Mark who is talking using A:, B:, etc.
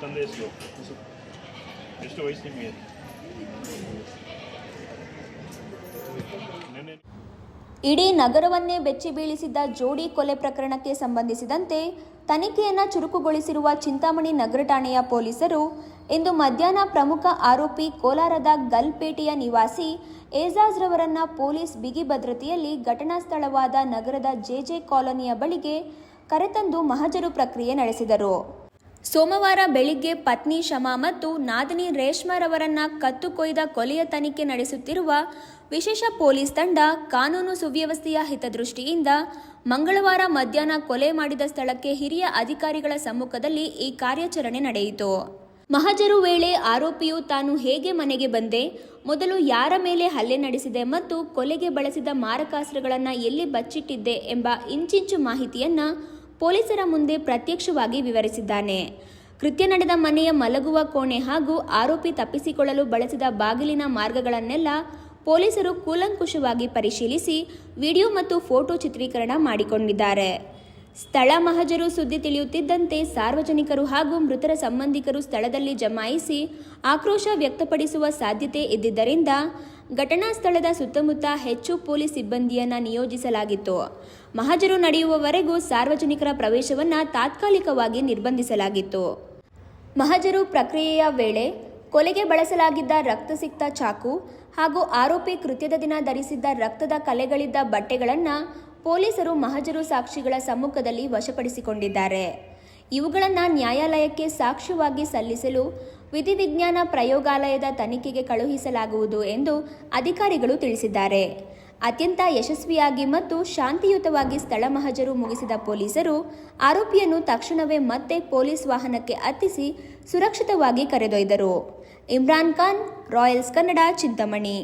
A: ತಂದೆ ಹೆಸರು ಎಷ್ಟು ವಯಸ್ಸು ನಿಮಗೆ?
B: ಇಡೀ ನಗರವನ್ನೇ ಬೆಚ್ಚಿ ಬೀಳಿಸಿದ್ದ ಜೋಡಿ ಕೊಲೆ ಪ್ರಕರಣಕ್ಕೆ ಸಂಬಂಧಿಸಿದಂತೆ ತನಿಖೆಯನ್ನು ಚುರುಕುಗೊಳಿಸಿರುವ ಚಿಂತಾಮಣಿ ನಗರ ಠಾಣೆಯ ಪೊಲೀಸರು ಇಂದು ಮಧ್ಯಾಹ್ನ ಪ್ರಮುಖ ಆರೋಪಿ ಕೋಲಾರದ ಗಲ್ಪೇಟೆಯ ನಿವಾಸಿ ಏಜಾಜ್ ರವರನ್ನ ಪೊಲೀಸ್ ಬಿಗಿ ಭದ್ರತೆಯಲ್ಲಿ ಘಟನಾ ಸ್ಥಳವಾದ ನಗರದ ಜೆಜೆ ಕಾಲೋನಿಯ ಬಳಿಗೆ ಕರೆತಂದು ಮಹಜರು ಪ್ರಕ್ರಿಯೆ ನಡೆಸಿದರು. ಸೋಮವಾರ ಬೆಳಿಗ್ಗೆ ಪತ್ನಿ ಶಮಾ ಮತ್ತು ನಾದಿನಿ ರೇಷ್ಮಾರವರನ್ನ ಕತ್ತು ಕೊಯ್ದ ಕೊಲೆಯ ತನಿಖೆ ನಡೆಸುತ್ತಿರುವ ವಿಶೇಷ ಪೊಲೀಸ್ ತಂಡ ಕಾನೂನು ಸುವ್ಯವಸ್ಥೆಯ ಹಿತದೃಷ್ಟಿಯಿಂದ ಮಂಗಳವಾರ ಮಧ್ಯಾಹ್ನ ಕೊಲೆ ಮಾಡಿದ ಸ್ಥಳಕ್ಕೆ ಹಿರಿಯ ಅಧಿಕಾರಿಗಳ ಸಮ್ಮುಖದಲ್ಲಿ ಈ ಕಾರ್ಯಾಚರಣೆ ನಡೆಯಿತು. ಮಹಜರು ವೇಳೆ ಆರೋಪಿಯು ತಾನು ಹೇಗೆ ಮನೆಗೆ ಬಂದೆ, ಮೊದಲು ಯಾರ ಮೇಲೆ ಹಲ್ಲೆ ನಡೆಸಿದೆ ಮತ್ತು ಕೊಲೆಗೆ ಬಳಸಿದ ಮಾರಕಾಸ್ತ್ರಗಳನ್ನು ಎಲ್ಲಿ ಬಚ್ಚಿಟ್ಟಿದ್ದೆ ಎಂಬ ಇಂಚಿಂಚು ಮಾಹಿತಿಯನ್ನು ಪೊಲೀಸರ ಮುಂದೆ ಪ್ರತ್ಯಕ್ಷವಾಗಿ ವಿವರಿಸಿದ್ದಾನೆ. ಕೃತ್ಯ ನಡೆದ ಮನೆಯ ಮಲಗುವ ಕೋಣೆ ಹಾಗೂ ಆರೋಪಿ ತಪ್ಪಿಸಿಕೊಳ್ಳಲು ಬಳಸಿದ ಬಾಗಿಲಿನ ಮಾರ್ಗಗಳನ್ನೆಲ್ಲ ಪೊಲೀಸರು ಕೂಲಂಕುಷವಾಗಿ ಪರಿಶೀಲಿಸಿ ವಿಡಿಯೋ ಮತ್ತು ಫೋಟೋ ಚಿತ್ರೀಕರಣ ಮಾಡಿಕೊಂಡಿದ್ದಾರೆ. ಸ್ಥಳ ಮಹಜರು ಸುದ್ದಿ ತಿಳಿಯುತ್ತಿದ್ದಂತೆ ಸಾರ್ವಜನಿಕರು ಹಾಗೂ ಮೃತರ ಸಂಬಂಧಿಕರು ಸ್ಥಳದಲ್ಲಿ ಜಮಾಯಿಸಿ ಆಕ್ರೋಶ ವ್ಯಕ್ತಪಡಿಸುವ ಸಾಧ್ಯತೆ ಇದ್ದಿದ್ದರಿಂದ ಘಟನಾ ಸ್ಥಳದ ಸುತ್ತಮುತ್ತ ಹೆಚ್ಚು ಪೊಲೀಸ್ ಸಿಬ್ಬಂದಿಯನ್ನು ನಿಯೋಜಿಸಲಾಗಿತ್ತು. ಮಹಜರು ನಡೆಯುವವರೆಗೂ ಸಾರ್ವಜನಿಕರ ಪ್ರವೇಶವನ್ನು ತಾತ್ಕಾಲಿಕವಾಗಿ ನಿರ್ಬಂಧಿಸಲಾಗಿತ್ತು. ಮಹಜರು ಪ್ರಕ್ರಿಯೆಯ ವೇಳೆ ಕೊಲೆಗೆ ಬಳಸಲಾಗಿದ್ದ ರಕ್ತಸಿಕ್ತ ಚಾಕು ಹಾಗೂ ಆರೋಪಿ ಕೃತ್ಯದ ದಿನ ಧರಿಸಿದ್ದ ರಕ್ತದ ಕಲೆಗಳಿದ್ದ ಬಟ್ಟೆಗಳನ್ನು ಪೊಲೀಸರು ಮಹಜರು ಸಾಕ್ಷಿಗಳ ಸಮ್ಮುಖದಲ್ಲಿ ವಶಪಡಿಸಿಕೊಂಡಿದ್ದಾರೆ. ಇವುಗಳನ್ನು ನ್ಯಾಯಾಲಯಕ್ಕೆ ಸಾಕ್ಷ್ಯವಾಗಿ ಸಲ್ಲಿಸಲು ವಿಧಿವಿಜ್ಞಾನ ಪ್ರಯೋಗಾಲಯದ ತನಿಖೆಗೆ ಕಳುಹಿಸಲಾಗುವುದು ಎಂದು ಅಧಿಕಾರಿಗಳು ತಿಳಿಸಿದ್ದಾರೆ. ಅತ್ಯಂತ ಯಶಸ್ವಿಯಾಗಿ ಮತ್ತು ಶಾಂತಿಯುತವಾಗಿ ಸ್ಥಳ ಮಹಜರು ಮುಗಿಸಿದ ಪೊಲೀಸರು ಆರೋಪಿಯನ್ನು ತಕ್ಷಣವೇ ಮತ್ತೆ ಪೊಲೀಸ್ ವಾಹನಕ್ಕೆ ಹತ್ತಿಸಿ ಸುರಕ್ಷಿತವಾಗಿ ಕರೆದೊಯ್ದರು. ಇಮ್ರಾನ್ ಖಾನ್, ರಾಯಲ್ಸ್ ಕನ್ನಡ, ಚಿಂತಾಮಣಿ.